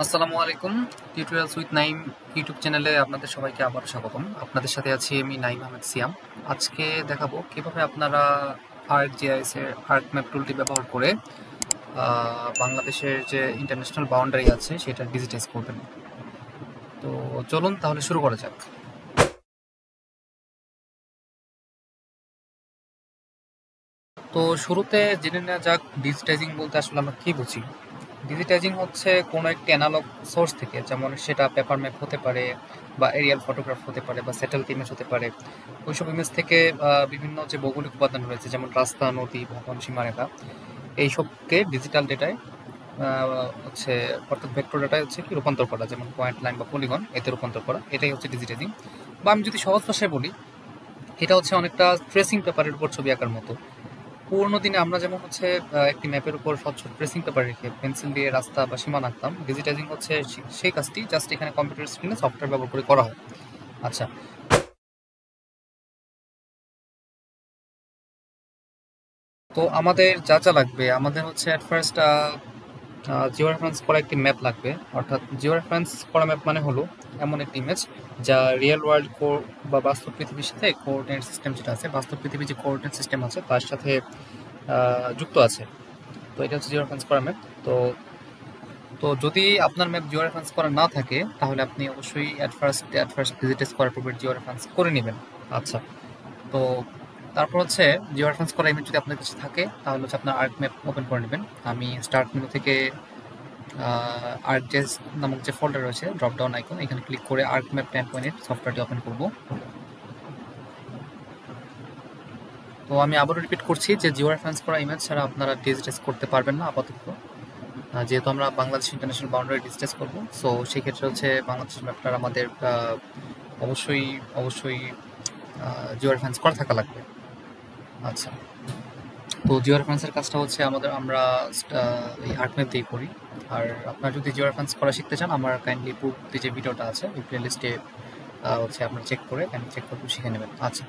আসসালামু আলাইকুম। Tutorials with Naim YouTube চ্যানেলে আপনাদের সবাইকে আবারও স্বাগতম। আপনাদের সাথে আছি আমি নাইম আহমেদ সিয়াম। আজকে দেখাবো কিভাবে আপনারা ArcGIS এর ArcMap টুলটি ব্যবহার করে বাংলাদেশের যে ইন্টারন্যাশনাল বাউন্ডারি আছে সেটা ডিজিটাইজ করবেন। তো চলুন তাহলে শুরু করা যাক। তো শুরুতে জেনে নেওয়া যাক ডিজিটাইজিং বলতে আসলে আমরা কি বুঝি। ডিজিটাইজিং হচ্ছে কোনো একটি অ্যানালগ সোর্স থেকে, যেমন সেটা পেপার ম্যাপ হতে পারে বা এরিয়াল ফটোগ্রাফ হতে পারে বা স্যাটেলাইট ইমেজ হতে পারে। ওইসব ইমেজ থেকে বিভিন্ন যে ভৌগোলিক উপাদান রয়েছে, যেমন রাস্তা, নদী, ভবন, সীমারেখা, এইসবকে ডিজিটাল ডেটায় হচ্ছে অর্থাৎ ভেক্টর ডেটায় হচ্ছে কি রূপান্তর করা, যেমন পয়েন্ট, লাইন বা পলিগন এতে রূপান্তর করা, এটাই হচ্ছে ডিজিটাইজিং। বা আমি যদি সহজ ভাষায় বলি, এটা হচ্ছে অনেকটা ট্রেসিং পেপারের উপর ছবি আঁকার মতো। পুরোনো দিনে আমরা যেমন হচ্ছে একটি ম্যাপের উপর স্বচ্ছ ট্রেসিং পেপার রেখে পেন্সিল দিয়ে রাস্তা বা সীমানা আঁকতাম, ডিজিটাইজিং হচ্ছে সেই কাজটি জাস্ট এখানে কম্পিউটার স্ক্রিনে সফটওয়্যার ব্যবহার করে করা হয়। আচ্ছা, তো আমাদের যা যা লাগবে, আমাদের হচ্ছে অ্যাট ফার্স্ট জিও রেফারেন্স করা একটি ম্যাপ লাগবে। অর্থাৎ জিও রেফারেন্স করা ম্যাপ মানে হলো এমন একটি ইমেজ যা রিয়েল ওয়ার্ল্ড বা বাস্তব পৃথিবীর সাথে কোঅর্ডিনেট সিস্টেম যেটা আছে, বাস্তব পৃথিবীর যে কোঅর্ডিনেট সিস্টেম আছে তার সাথে যুক্ত আছে। তো এটা হচ্ছে জিও রেফারেন্স করা ম্যাপ। তো তো যদি আপনার ম্যাপ জিও রেফারেন্স করা না থাকে, তাহলে আপনি অবশ্যই অ্যাট ফার্স্ট ডিজিটাইজ করার পূর্বে জিও রেফারেন্স করে নেবেন। আচ্ছা, তো তারপর হচ্ছে জিও রেফারেন্স করা ইমেজ যদি আপনার কাছে থাকে, তাহলে হচ্ছে আপনার আর্ক ম্যাপ ওপেন করে নেবেন। আমি স্টার্ট মেনু থেকে ArcGIS নামক যে ফোল্ডার রয়েছে, ড্রপ ডাউন আইকন, এখানে ক্লিক করে আর্ক ম্যাপ 10.8 সফটওয়্যারটি ওপেন করব। তো আমি আবারও রিপিট করছি যে জিও রেফারেন্স করা ইমেজ ছাড়া আপনারা ডিজিটাইজ করতে পারবেন না আপাতত, যেহেতু আমরা বাংলাদেশ ইন্টারন্যাশনাল বাউন্ডারি ডিসকাস করব। সো সেই ক্ষেত্রে হচ্ছে বাংলাদেশ ম্যাপটার আমাদের অবশ্যই অবশ্যই জিও রেফারেন্স করা থাকা লাগবে। আচ্ছা, তো জিও রেফারেন্সের কাজটা হচ্ছে আমরা এই আর্টম্যাপ দিয়ে করি। আর আপনারা যদি জিও রেফারেন্স করা শিখতে চান, আমার কাইন্ডলি পূর্ববর্তী যে ভিডিওটা আছে ওই প্লেলিস্টে হচ্ছে আপনারা চেক করে শিখে নেবেন। আচ্ছা,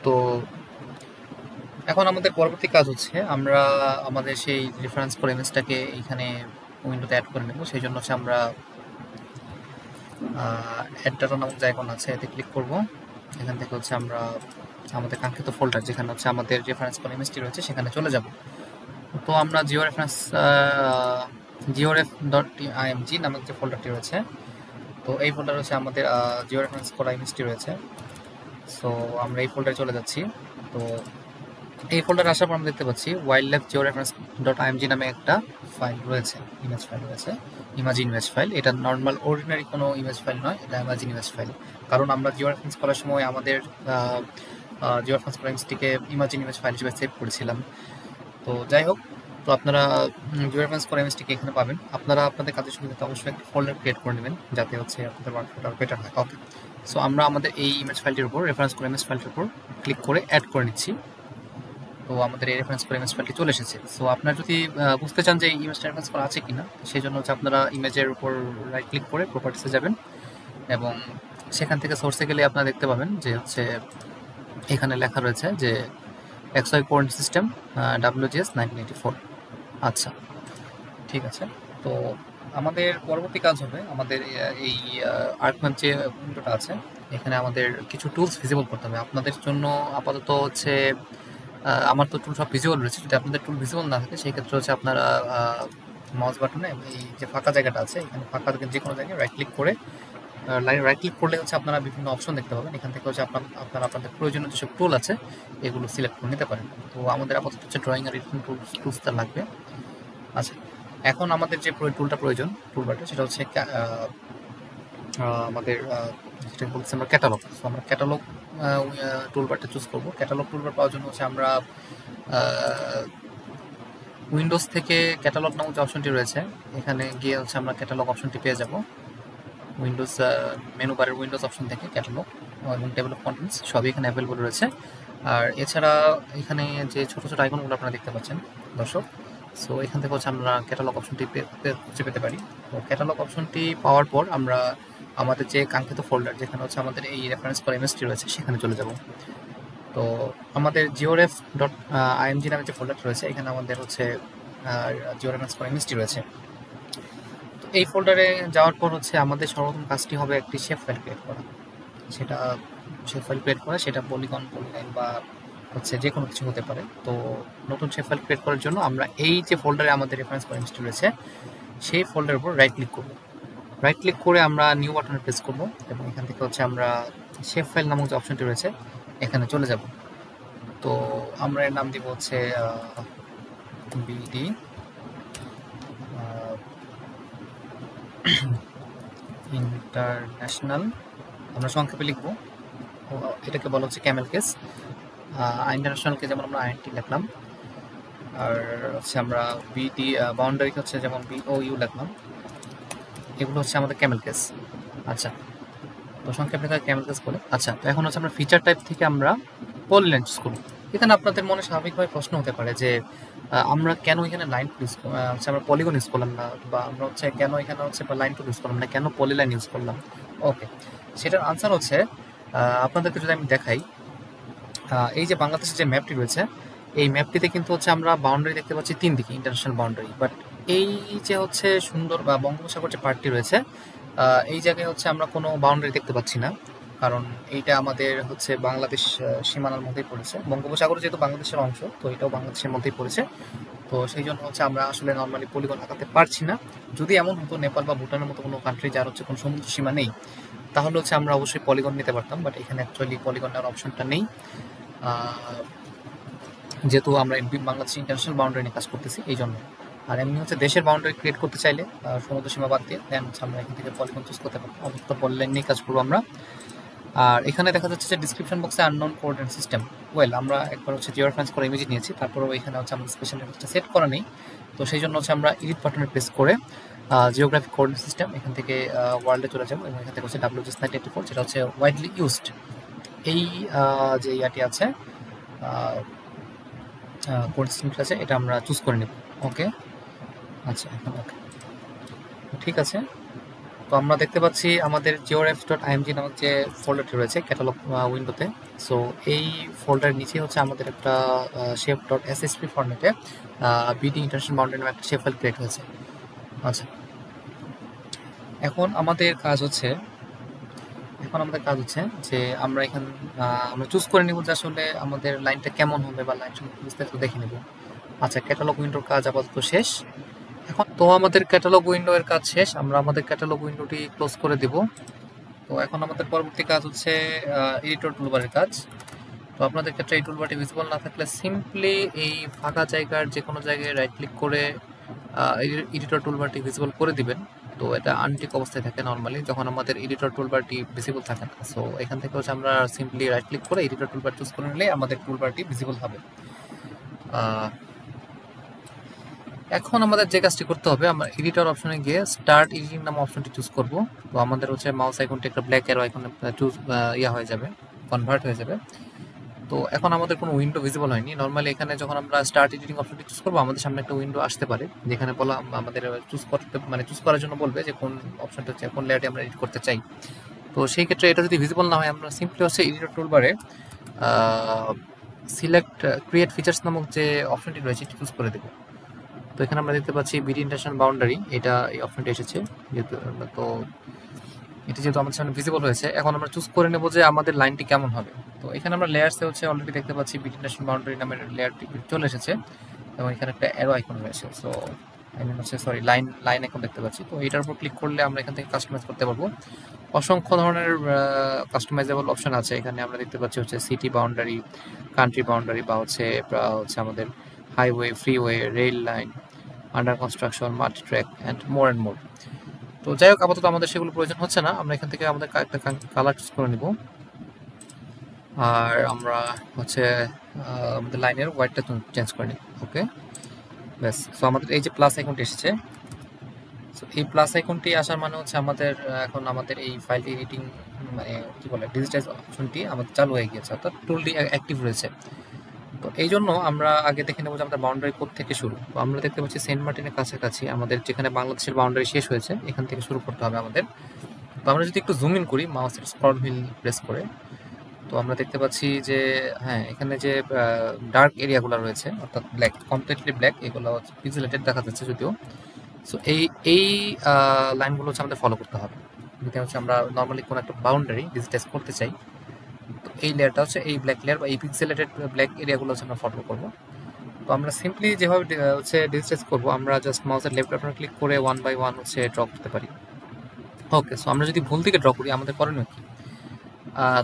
তো এখন আমাদের পরবর্তী কাজ হচ্ছে আমরা আমাদের সেই রেফারেন্স করে ইমেজটাকে এইখানে উইন্ডোতে অ্যাড করে নেব। সেই জন্য হচ্ছে আমরা অ্যাড ডাটা নামক যে আইকন আছে এতে ক্লিক করব। এখান থেকে হচ্ছে আমরা আমাদের কাঙ্ক্ষিত ফোল্ডার, যেখানে হচ্ছে আমাদের রেফারেন্স করে ইমেজটি রয়েছে, সেখানে চলে যাব। তো আমরা georef.img নামক যে ফোল্ডারটি রয়েছে, তো এই ফোল্ডার হচ্ছে আমাদের জিও রেফারেন্স করা ইমেজটি রয়েছে। সো আমরা এই ফোল্ডারে চলে যাচ্ছি। তো এই ফোল্ডারে আসার পর আমরা দেখতে পাচ্ছি wild life Jio reference dot IMG নামে একটা ফাইল রয়েছে, ইমেজ ফাইল রয়েছে, ইমাজিন ইমেজ ফাইল। এটা নর্মাল অর্ডিনারি কোনো ইমেজ ফাইল নয়, এটা ইমাজিন ইমেজ ফাইল। কারণ আমরা জিও রেফারেন্স করার সময় আমাদের জিও রেফারেন্স করা ইমেজটিকে ইমাজিন ইমেজ ফাইল হিসেবে সেভ করেছিলাম। তো যাই হোক, তো আপনারা জিও রেফারেন্স করা ইমেজটিকে এখানে পাবেন। আপনারা আপনাদের কাজের সুবিধাতে অবশ্যই একটা ফোল্ডার ক্রিয়েট করে নেবেন, যাতে হচ্ছে আপনাদের ওয়ার্কফ্লোটা বেটার হয়। ওকে, সো আমরা আমাদের এই ইমেজ ফাইলটির উপর, রেফারেন্স করা ইমেজ ফাইলটির উপর ক্লিক করে অ্যাড করে নিচ্ছি। তো আমাদের এই রেফারেন্স করে ইমেজ ফাইলটি চলে এসেছে। সো আপনারা যদি বুঝতে চান যে এই ইমেজটা রেফারেন্স করা আছে কিনা, সেই জন্য হচ্ছে আপনারা ইমেজের উপর রাইট ক্লিক করে প্রপার্টিসে যাবেন এবং সেখান থেকে সোর্সে গেলে আপনারা দেখতে পাবেন যে হচ্ছে এখানে লেখা রয়েছে যে XY কোঅর্ডিনেট সিস্টেম WGS 1984। আচ্ছা, ঠিক আছে। তো আমাদের পরবর্তী কাজ হবে আমাদের এই আর্কম্যাপ যে উইন্ডোটা আছে, এখানে আমাদের কিছু টুলস ভিজিবল করতে হবে। আপনাদের জন্য আপাতত হচ্ছে আমার তো টুল সব ভিজিবল রয়েছে। যদি আপনাদের টুল ভিজিবল না থাকে, সেই ক্ষেত্রে হচ্ছে আপনারা মাউস বাটনে এই যে ফাঁকা জায়গাটা আছে, এখানে ফাঁকা যে কোনো জায়গায় রাইট ক্লিক করে রাইট ক্লিক করলে হচ্ছে আপনারা বিভিন্ন অপশন দেখতে পাবেন। এখান থেকে হচ্ছে আপনারা আপনাদের প্রয়োজনীয় যেসব টুল আছে এগুলো সিলেক্ট করে নিতে পারেন। তো আমাদের আপাতত হচ্ছে ড্রয়িং আর এডিটিং টুলসটা লাগবে। আচ্ছা, এখন আমাদের যে টুলটা প্রয়োজন, টুলবারটা, সেটা হচ্ছে আমাদের যেটা বলছি আমরা ক্যাটালগ। সো আমরা ক্যাটালগ টুলবারটা চুজ করব। ক্যাটালগ টুলবার পাওয়ার জন্য হচ্ছে আমরা উইন্ডোজ থেকে ক্যাটালগ নামক যে অপশনটি রয়েছে, এখানে গিয়ে হচ্ছে আমরা ক্যাটালগ অপশনটি পেয়ে যাব। উইন্ডোজ মেনু বারের উইন্ডোজ অপশন থেকে ক্যাটালগ এবং টেবিল অফ কন্টেন্টস সবই এখানে অ্যাভেলেবল রয়েছে। আর এছাড়া এখানে যে ছোট ছোট আইকনগুলো আপনারা দেখতে পাচ্ছেন দর্শক, সো এখান থেকে হচ্ছে আমরা ক্যাটালগ অপশনটি খুঁজে পেতে পারি। তো ক্যাটালগ অপশনটি পাওয়ার পর আমরা আমাদের যে কাঙ্ক্ষিত ফোল্ডার, যেখানে হচ্ছে আমাদের এই রেফারেন্স করা ইমেজটি রয়েছে, সেখানে চলে যাব। তো আমাদের georef.img নামে যে ফোল্ডারটি রয়েছে, এখানে আমাদের হচ্ছে জিও রেফারেন্স করা ইমেজটি রয়েছে। তো এই ফোল্ডারে যাওয়ার পর হচ্ছে আমাদের সর্বপ্রথম কাজটি হবে একটি শেপ ফাইল ক্রিয়েট করা। সেটা শেপ ফাইল ক্রিয়েট করা, সেটা পলিগন, পলিলাইন বা হচ্ছে যে কোনো কিছু হতে পারে। তো নতুন শেপ ফাইল ক্রিয়েট করার জন্য আমরা এই যে ফোল্ডারে আমাদের রেফারেন্স করা ইনস্টল রয়েছে সেই ফোল্ডারের উপর রাইট ক্লিক করব। রাইট ক্লিক করে আমরা নিউ বাটনে প্রেস করব এবং এখান থেকে হচ্ছে আমরা শেপ ফাইল নামক যে অপশনটি রয়েছে এখানে চলে যাব। তো আমরা এর নাম দিব হচ্ছে বিডি ইন্টারন্যাশনাল, আমরা সংক্ষেপে লিখবো, এটাকে বলা হচ্ছে ক্যামেল কেস। ইন্টারন্যাশনালকে যেমন আমরা আইএনটি লিখলাম, আর হচ্ছে আমরা বিডি বাউন্ডারিকে হচ্ছে যেমন বিওইউ লিখলাম, এগুলো হচ্ছে আমাদের ক্যামেল কেস। আচ্ছা, তো সংক্ষেপে লেখা ক্যামেল কেস বলে। আচ্ছা, তো এখন হচ্ছে আমরা ফিচার টাইপ থেকে আমরা পলিলাইন চুজ করব। এখানে আপনাদের মনে স্বাভাবিকভাবে প্রশ্ন হতে পারে যে আমরা কেন এখানে লাইন ইউজ হচ্ছে আমরা পলিগন ইউজ করলাম না, বা আমরা হচ্ছে কেন এখানে হচ্ছে লাইন টুল ইউজ করলাম না, কেন পলিলাইন ইউজ করলাম। ওকে, সেটার আনসার হচ্ছে আপনাদেরকে যদি আমি দেখাই, এই যে বাংলাদেশের যে ম্যাপটি রয়েছে এই ম্যাপটিতে কিন্তু হচ্ছে আমরা বাউন্ডারি দেখতে পাচ্ছি 3 দিকে, ইন্টারন্যাশনাল বাউন্ডারি। বাট এই যে হচ্ছে সুন্দর বা বঙ্গোপসাগর যে পার্টটি রয়েছে এই জায়গায় হচ্ছে আমরা কোনো বাউন্ডারি দেখতে পাচ্ছি না, কারণ এইটা আমাদের হচ্ছে বাংলাদেশ সীমানার মধ্যেই পড়েছে। বঙ্গোপসাগর যেহেতু বাংলাদেশের অংশ, তো এটাও বাংলাদেশের মধ্যেই পড়েছে। তো সেই জন্য হচ্ছে আমরা আসলে নর্মালি পলিগন আঁকাতে পারছি না। যদি এমন হতো নেপাল বা ভুটানের মতো কোনো কান্ট্রি যার হচ্ছে কোনো সমুদ্র সীমা নেই, তাহলে হচ্ছে আমরা অবশ্যই পলিগন নিতে পারতাম। বাট এখানে অ্যাকচুয়ালি পলিগন নেওয়ার অপশনটা নেই, যেহেতু আমরা বাংলাদেশ ইন্টারন্যাশনাল বাউন্ডারি নিয়ে কাজ করতেছি এই জন্য। আর এমনি হচ্ছে দেশের বাউন্ডারি ক্রিয়েট করতে চাইলে সমুদ্র সীমা বাদ দিয়ে দেন হচ্ছে আমরা এখান থেকে পলিগন চুজ করতে পারবো। অবস্থা পলিলাইন নিয়ে কাজ করবো আমরা। আর এখানে দেখা যাচ্ছে যে ডিসক্রিপশন বক্সে আননোন কোঅর্ডিনেট সিস্টেম, ওয়েল আমরা একবার হচ্ছে জিও রেফারেন্স করে ইমেজ নিয়েছি, তারপরেও এখানে হচ্ছে আমরা স্পেশাল রেফারেন্সটা সেট করা নেই। তো সেই জন্য হচ্ছে আমরা এডিট বাটনে প্রেস করে জিওগ্রাফিক কোঅর্ডিনেট সিস্টেম এখান থেকে ওয়ার্ল্ডে চলে যাবো এবং এখান থেকে হচ্ছে WGS984 যেটা হচ্ছে ওয়াইডলি ইউজড এই যে ইয়াটি আছে কোড সিস্টেমটা আছে, এটা আমরা চুজ করে নেব। ওকে, আচ্ছা এখন ওকে, ঠিক আছে। তো আমরা দেখতে পাচ্ছি আমাদের georefs.img নামক যে ফোল্ডারটি রয়েছে ক্যাটালগ উইন্ডোতে। সো এই ফোল্ডারের নিচে হচ্ছে আমাদের একটা shape.ssp ফরম্যাটে বিডি ইন্টারন্যাশনাল বাউন্ডারি নামে একটা শেপ ফাইল ক্রিয়েট হয়েছে। আচ্ছা, এখন আমাদের কাজ হচ্ছে যে আমরা আমরা চুজ করে নিব যে আসলে আমাদের লাইনটা কেমন হবে বা লাইন বিস্তারিত দেখে নেব। আচ্ছা, ক্যাটালগ উইন্ডোর কাজ আপাতত শেষ। এখন তো আমাদের ক্যাটালগ উইন্ডো এর কাজ শেষ, আমরা আমাদের ক্যাটালগ উইন্ডোটি ক্লোজ করে দেব। তো এখন আমাদের পরবর্তী কাজ হচ্ছে এডিটর টুলবারের কাজ। তো আপনাদের ক্ষেত্রে এই টুলবারটি ভিজিবল না থাকলে সিম্পলি এই ফাঁকা জায়গার যে কোনো জায়গায় রাইট ক্লিক করে এডিটর টুলবারটি ভিজিবল করে দিবেন। তো এটা আনটিক অবস্থায় থাকে নর্মালি যখন আমাদের এডিটর টুলবারটি ভিজিবল থাকে না। সো এখান থেকে হচ্ছে আমরা সিম্পলি রাইট ক্লিক করে এডিটর টুলবার চুজ করে নিলে আমাদের টুলবারটি ভিজিবল হবে। এখন আমাদের যে কাজটি করতে হবে, আমরা এডিটর অপশনে গিয়ে স্টার্ট এডিটিং নামক অপশনটি চুজ করব। তো আমাদের হচ্ছে মাউস আইকনটি একটা ব্ল্যাক অ্যারো আইকনে চুজ হয়ে যাবে, কনভার্ট হয়ে যাবে। তো এখন আমাদের কোনো উইন্ডো ভিজিবল হয়নি। নর্মালি এখানে যখন আমরা স্টার্ট এডিটিং অপশনটি চুজ করবো আমাদের সামনে একটা উইন্ডো আসতে পারে যেখানে বলা আমাদের চুজ করার জন্য বলবে যে কোন অপশনটা হচ্ছে কোন লেয়ারটি আমরা এডিট করতে চাই। তো সেই ক্ষেত্রে এটা যদি ভিজিবল না হয় আমরা সিম্পলি হচ্ছে এডিটর টুলবারে সিলেক্ট ক্রিয়েট ফিচার্স নামক যে অপশনটি রয়েছে এটি চুজ করে দেবো। তো এখানে আমরা দেখতে পাচ্ছি বিডি ইন্টারন্যাশনাল বাউন্ডারি, এটা এই অপশনটি এসেছে যেহেতু, তো এটি যেহেতু আমাদের সামনে ভিজিবল হয়েছে এখন আমরা চুজ করে নেব যে আমাদের লাইনটি কেমন হবে। তো এখানে আমরা লেয়ার্সে হচ্ছে অলরেডি দেখতে পাচ্ছি বিডি ইন্টারন্যাশনাল বাউন্ডারি নামের লেয়ারটি চলে এসেছে এবং এখানে একটা অ্যারো আইকন রয়েছে। সো লাইন আইকন দেখতে পাচ্ছি। তো এটার উপর ক্লিক করলে আমরা এখান থেকে কাস্টমাইজ করতে পারবো। অসংখ্য ধরনের কাস্টমাইজেবল অপশন আছে এখানে। আমরা দেখতে পাচ্ছি হচ্ছে সিটি বাউন্ডারি, কান্ট্রি বাউন্ডারি বা হচ্ছে আমাদের highway, freeway, rail line, under construction, multi track and more. তো যাই হোক, আপাতত আমাদের সেগুলো প্রয়োজন হচ্ছে না। আমরা এখান থেকে আমাদের একটা কালার চুজ করে নিব আর আমরা হচ্ছে আমাদের লাইনের হোয়াইটটা চেঞ্জ করে নিব। ওকে, ব্যাস। সো আমাদের এই যে প্লাস আইকনটি এসেছে, সো এই প্লাস আইকনটি আসার মানে হচ্ছে আমাদের এখন আমাদের এই ফাইল এডিটিং মানে কি বলে ডিজিটাইজ অপশনটি আমাদের চালু হয়ে গিয়েছে, অর্থাৎ টুলটি অ্যাক্টিভ রয়েছে। তো এই জন্য আমরা আগে দেখে নেব যে আমাদের বাউন্ডারি কোড থেকে শুরু। তো আমরা দেখতে পাচ্ছি সেন্ট মার্টিনের কাছাকাছি আমাদের যেখানে বাংলাদেশের বাউন্ডারি শেষ হয়েছে এখান থেকে শুরু করতে হবে আমাদের। তো আমরা যদি একটু জুম ইন করি মাউসের স্ক্রল হুইল প্রেস করে, তো আমরা দেখতে পাচ্ছি যে হ্যাঁ এখানে যে ডার্ক এরিয়াগুলো রয়েছে অর্থাৎ ব্ল্যাক, কমপ্লিটলি ব্ল্যাক, এগুলো পিক্সেলেটেড দেখা যাচ্ছে যদিও। সো এই এই লাইনগুলো হচ্ছে আমাদের ফলো করতে হবে। যদি হচ্ছে আমরা নর্মালি কোনো একটা বাউন্ডারি ডিজিটাইজ করতে চাই, তো এই লেয়ারটা হচ্ছে এই ব্ল্যাক লেয়ার বা এই পিক্সেলেটেড ব্ল্যাক এরিয়াগুলো হচ্ছে আমরা ফলো করবো। তো আমরা সিম্পলি যেভাবে হচ্ছে ডিজিটাইজ করবো, আমরা জাস্ট মাউসের লেফট বাটন ক্লিক করে 1 বাই 1 হচ্ছে ড্র করতে পারি। ওকে, সো আমরা যদি ভুল দিকে ড্র করি আমাদের করণীয় কি?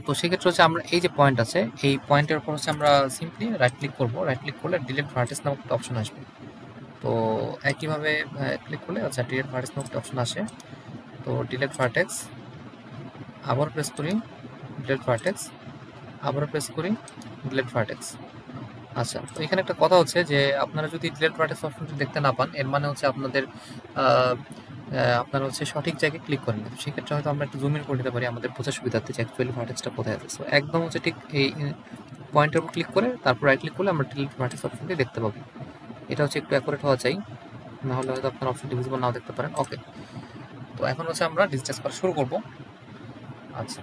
তো সেক্ষেত্রে হচ্ছে আমরা এই যে পয়েন্ট আছে, এই পয়েন্টের উপর হচ্ছে আমরা সিম্পলি রাইট ক্লিক করবো। রাইট ক্লিক করলে ডিলিট ভার্টেক্স নামক একটা অপশন আসবে। তো একইভাবে ক্লিক করলে আচ্ছা ডিলিট ভার্টেক্স নামক একটা অপশন আসে। তো ডিলিট ভার্টেক্স, আবার প্রেস করি ডিলিট ভার্টেক্স, আবার প্রেস করি ডিলিট ভার্টেক্স। আচ্ছা, তো এখানে একটা কথা হচ্ছে যে আপনারা যদি ডিলিট ভার্টেক্স অপশনটি দেখতে না পান, এর মানে হচ্ছে আপনারা হচ্ছে সঠিক জায়গায় ক্লিক করেন না। সেক্ষেত্রে হয়তো আমরা একটু জুম ইন করে নিতে পারি আমাদের বোঝার সুবিধার্থে যে অ্যাকচুয়ালি ভার্টেক্সটা কোথায় আছে। সো একদম হচ্ছে ঠিক এই পয়েন্টের উপর ক্লিক করে তারপর রাইট ক্লিক করলে আমরা ডিলিট ভার্টেক্স অপশনটি দেখতে পাবো। এটা হচ্ছে একটু অ্যাকুরেট হওয়া চাই, না হলে হয়তো আপনার অপশনটি ভিজিবল নাও দেখতে পারেন। ওকে, তো এখন হচ্ছে আমরা ডিজিটাইজ করা শুরু করব। আচ্ছা,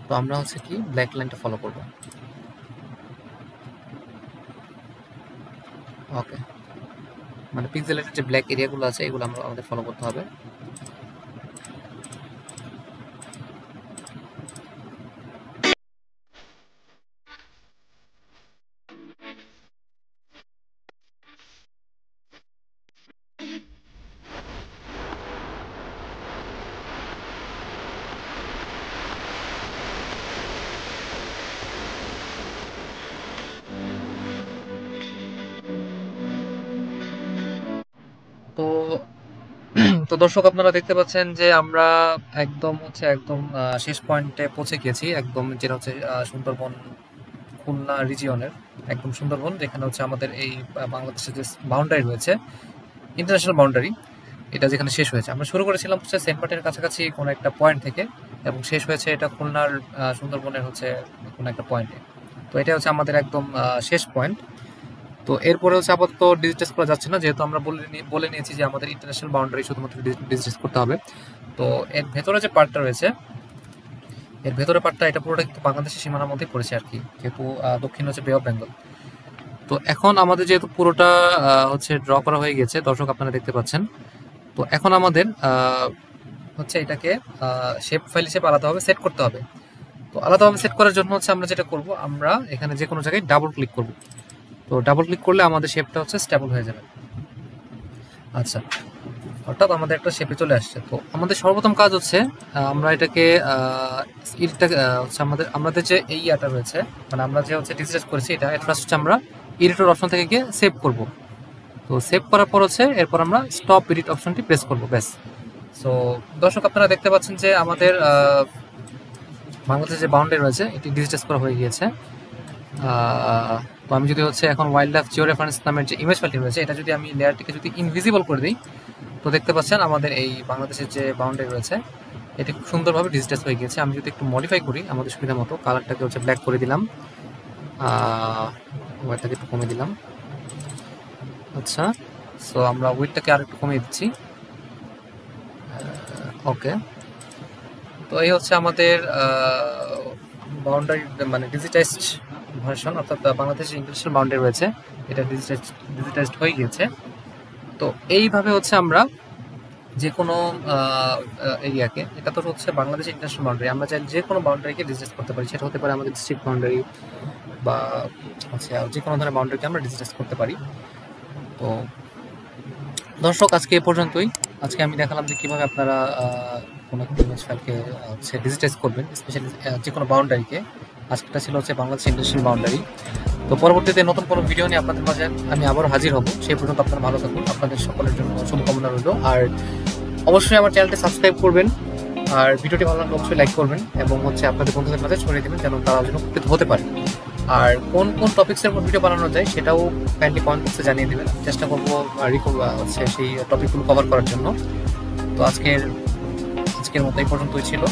তো আমরা হচ্ছে কি ব্ল্যাক লাইনটা ফলো করব। ওকে, মানে পিক্সেলেটেড যে ব্ল্যাক এরিয়াগুলো আছে এগুলো আমাদের ফলো করতে হবে। তো তো দর্শক, আপনারা দেখতে পাচ্ছেন যে আমরা একদম শেষ পয়েন্টে পৌঁছে গিয়েছি, একদম যেটা হচ্ছে সুন্দরবন খুলনা রিজিয়নের একদম সুন্দরবন, যেখানে হচ্ছে আমাদের এই বাংলাদেশের যে বাউন্ডারি রয়েছে, ইন্টারন্যাশনাল বাউন্ডারি, এটা যেখানে শেষ হয়েছে। আমরা শুরু করেছিলাম হচ্ছে সেন্ট মার্টিনের কাছাকাছি কোনো একটা পয়েন্ট থেকে এবং শেষ হয়েছে এটা খুলনার সুন্দরবনের হচ্ছে কোনো একটা পয়েন্টে। তো এটা হচ্ছে আমাদের একদম শেষ পয়েন্ট। তো এরপরে হচ্ছে আপাতত ডিজিটাইজ করা যাচ্ছে না, যেহেতু আমরা বলে নিয়েছি যে আমাদের ইন্টারন্যাশনাল বাউন্ডারি শুধুমাত্র ডিজিটাইজ করতে হবে। তো এর ভেতরে যে পার্টটা রয়েছে, এর ভেতরে পার্টটা এটা পুরোটা কিন্তু বাংলাদেশের সীমানার মধ্যেই পড়েছে আর কি, যেহেতু দক্ষিণ হচ্ছে বে অফ বেঙ্গল। তো এখন আমাদের যেহেতু পুরোটা হচ্ছে ড্র করা হয়ে গেছে, দর্শক আপনারা দেখতে পাচ্ছেন। তো এখন আমাদের হচ্ছে এটাকে শেপ ফাইল হিসেবে আলাদাভাবে সেট করতে হবে। তো আলাদাভাবে সেট করার জন্য হচ্ছে আমরা যেটা করব, আমরা এখানে যে কোনো জায়গায় ডাবল ক্লিক করব। তো ডাবল ক্লিক করলে আমাদের শেপটা হচ্ছে স্টেবল হয়ে যাবে। আচ্ছা, অর্থাৎ আমাদের একটা শেপে চলে আসছে। তো আমাদের সর্বপ্রথম কাজ হচ্ছে আমরা এটাকে হচ্ছে আমাদের যে এই ইয়াটা রয়েছে, মানে আমরা যে হচ্ছে ডিজিটাইজ করেছি এটা ফার্স্ট হচ্ছে আমরা এডিটর অপশন থেকে গিয়ে সেভ করব। তো সেভ করার পর হচ্ছে এরপর আমরা স্টপ এডিট অপশনটি প্রেস করব, ব্যাস। সো দর্শক, আপনারা দেখতে পাচ্ছেন যে আমাদের বাংলাদেশের যে বাউন্ডারি রয়েছে এটি ডিজিটাইজ করা হয়ে গিয়েছে। তো আমি যদি হচ্ছে এখন ওয়াইল্ড লাইফ জিও রেফারেন্স নামের যে ইমেজ ফাইলটি রয়েছে, এটা যদি আমি লেয়ারটিকে যদি ইনভিজিবল করে দিই, তো দেখতে পাচ্ছেন আমাদের এই বাংলাদেশের যে বাউন্ডারি রয়েছে এটি খুব সুন্দরভাবে ডিজিটাইজ হয়ে গিয়েছে। আমি যদি একটু মডিফাই করি আমাদের সুবিধা মতো, কালারটাকে হচ্ছে ব্ল্যাক করে দিলাম, ওয়েটটাকে একটু কমে দিলাম। আচ্ছা, সো আমরা ওয়েটটাকে আর একটু কমিয়ে দিচ্ছি। ওকে, তো এই হচ্ছে আমাদের বাউন্ডারি, মানে ডিজিটাইজড ভার্সন, অর্থাৎ বাংলাদেশের ইন্টারন্যাশনাল বাউন্ডারি রয়েছে এটা ডিজিটাইজড হয়ে গিয়েছে। তো এইভাবে হচ্ছে আমরা যে কোনো এরিয়াকে, এটা তো হচ্ছে বাংলাদেশের ইন্টারন্যাশনাল বাউন্ডারি, আমরা চাইলে যে কোনো বাউন্ডারিকে ডিজিটাইজ করতে পারি। সেটা হতে পারে আমাদের ডিস্ট্রিক্ট বাউন্ডারি বা হচ্ছে যে কোনো ধরনের বাউন্ডারিকে আমরা ডিজিটাইজ করতে পারি। তো দর্শক, আজকে এ পর্যন্তই। আজকে আমি দেখালাম যে কীভাবে আপনারা কোনো একটা ইমেজ ফাইলকে হচ্ছে ডিজিটাইজ করবেন, স্পেশালি যে কোনো বাউন্ডারিকে। আজকেটা ছিল হচ্ছে বাংলাদেশ ইন্টারন্যাশনাল বাউন্ডারি। তো পরবর্তীতে নতুন কোনো ভিডিও নিয়ে আপনাদের মাঝে আমি আবারও হাজির হব। সেই পর্যন্ত আপনারা ভালো থাকুন, আপনাদের সকলের জন্য শুভকামনা রইল। আর অবশ্যই আমার চ্যানেলটি সাবস্ক্রাইব করবেন, আর ভিডিওটি ভালো লাগলে অবশ্যই লাইক করবেন এবং হচ্ছে আপনাদের বন্ধুদের মাঝে ছড়িয়ে দেবেন যেন তারা যেন উপকৃত হতে পারে। আর কোন কোন টপিক্সের উপর ভিডিও বানানো যায় সেটাও কাইন্ডলি কমেন্ট বক্সে জানিয়ে দেবেন। চেষ্টা করবো হচ্ছে সেই টপিকগুলো কভার করার জন্য। তো আজকের মতো এই পর্যন্তই ছিল।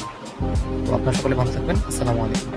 তো আপনারা সকলে ভালো থাকবেন। আসসালামু আলাইকুম।